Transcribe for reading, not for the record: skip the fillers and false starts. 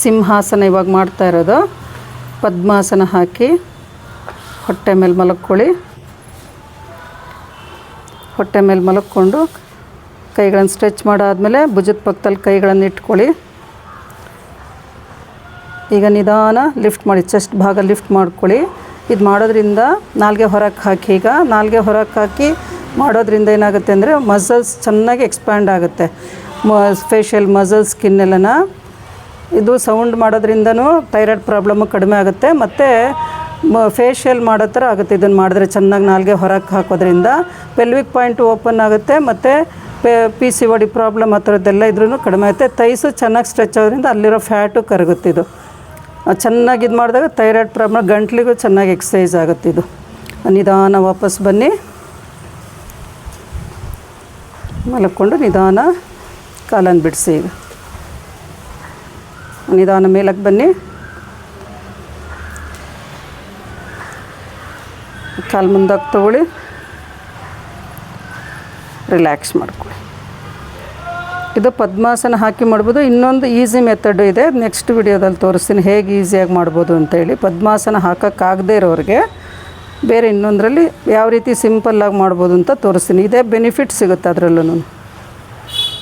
ಸಿಂಹಾಸನ ಇವಾಗ ಮಾಡ್ತಾ ಇರೋದು. ಪದ್ಮಾಸನ ಹಾಕಿ ಹೊಟ್ಟೆ ಮೇಲೆ ಮಲಕ್ಕೊಳ್ಳಿ. ಹೊಟ್ಟೆ ಮೇಲೆ ಮಲಕ್ಕೊಂಡು ಕೈಗಳನ್ನು ಸ್ಟ್ರೆಚ್ ಮಾಡಾದಮೇಲೆ ಭುಜದ ಪಕ್ಕದಲ್ಲಿ ಕೈಗಳನ್ನು ಇಟ್ಕೊಳ್ಳಿ. ಈಗ ನಿಧಾನ ಲಿಫ್ಟ್ ಮಾಡಿ, ಚೆಸ್ಟ್ ಭಾಗ ಲಿಫ್ಟ್ ಮಾಡ್ಕೊಳ್ಳಿ. ಇದು ಮಾಡೋದ್ರಿಂದ ನಾಲ್ಗೆ ಹೊರಕ್ಕೆ ಹಾಕಿ. ಈಗ ನಾಲ್ಗೆ ಹೊರಕ್ಕೆ ಹಾಕಿ ಮಾಡೋದ್ರಿಂದ ಏನಾಗುತ್ತೆ ಅಂದರೆ ಮಸಲ್ಸ್ ಚೆನ್ನಾಗಿ ಎಕ್ಸ್ಪ್ಯಾಂಡ್ ಆಗುತ್ತೆ. ಫೇಶಿಯಲ್ ಮಸಲ್ಸ್ ಸ್ಕಿನ್ನೆಲ್ಲನ ಇದು ಸೌಂಡ್ ಮಾಡೋದ್ರಿಂದನೂ ಥೈರಾಯ್ಡ್ ಪ್ರಾಬ್ಲಮ್ಮು ಕಡಿಮೆ ಆಗುತ್ತೆ. ಮತ್ತು ಫೇಶಿಯಲ್ ಮಾಡೋ ಥರ ಆಗುತ್ತೆ ಇದನ್ನು ಮಾಡಿದ್ರೆ. ಚೆನ್ನಾಗಿ ನಾಲ್ಗೆ ಹೊರಕ್ಕೆ ಹಾಕೋದ್ರಿಂದ ಪೆಲ್ವಿಕ್ ಪಾಯಿಂಟ್ ಓಪನ್ ಆಗುತ್ತೆ. ಮತ್ತು PCOD ಪ್ರಾಬ್ಲಮ್ ಆ ಥರದ್ದೆಲ್ಲ ಇದ್ರೂ ಕಡಿಮೆ ಆಗುತ್ತೆ. ತೈಸು ಚೆನ್ನಾಗಿ ಸ್ಟ್ರೆಚ್ ಆಗೋದ್ರಿಂದ ಅಲ್ಲಿರೋ ಫ್ಯಾಟು ಕರಗುತ್ತೆ. ಇದು ಚೆನ್ನಾಗಿ ಇದು ಮಾಡಿದಾಗ ಥೈರಾಯ್ಡ್ ಪ್ರಾಬ್ಲಮ್ ಗಂಟ್ಲಿಗೂ ಚೆನ್ನಾಗಿ ಎಕ್ಸಸೈಸ್ ಆಗುತ್ತೆ. ಇದು ನಿಧಾನ ವಾಪಸ್ ಬನ್ನಿ, ಮಲಕ್ಕೊಂಡು ನಿಧಾನ ಕಾಲನ್ನು ಬಿಡಿಸಿ. ಈಗ ನಿಧಾನ ಮೇಲಕ್ಕೆ ಬನ್ನಿ, ಕಾಲು ಮುಂದಕ್ಕೆ ತೊಗೊಳ್ಳಿ, ರಿಲ್ಯಾಕ್ಸ್ ಮಾಡ್ಕೊಳ್ಳಿ. ಇದು ಪದ್ಮಾಸನ ಹಾಕಿ ಮಾಡ್ಬೋದು. ಇನ್ನೊಂದು ಈಸಿ ಮೆಥಡು ಇದೆ, ನೆಕ್ಸ್ಟ್ ವಿಡಿಯೋದಲ್ಲಿ ತೋರಿಸ್ತೀನಿ ಹೇಗೆ ಈಸಿಯಾಗಿ ಮಾಡ್ಬೋದು ಅಂತೇಳಿ. ಪದ್ಮಾಸನ ಹಾಕೋಕ್ಕಾಗದೇ ಇರೋರಿಗೆ ಬೇರೆ ಇನ್ನೊಂದರಲ್ಲಿ ಯಾವ ರೀತಿ ಸಿಂಪಲ್ಲಾಗಿ ಮಾಡ್ಬೋದು ಅಂತ ತೋರಿಸ್ತೀನಿ. ಇದೇ ಬೆನಿಫಿಟ್ ಸಿಗುತ್ತೆ ಅದರಲ್ಲೂ.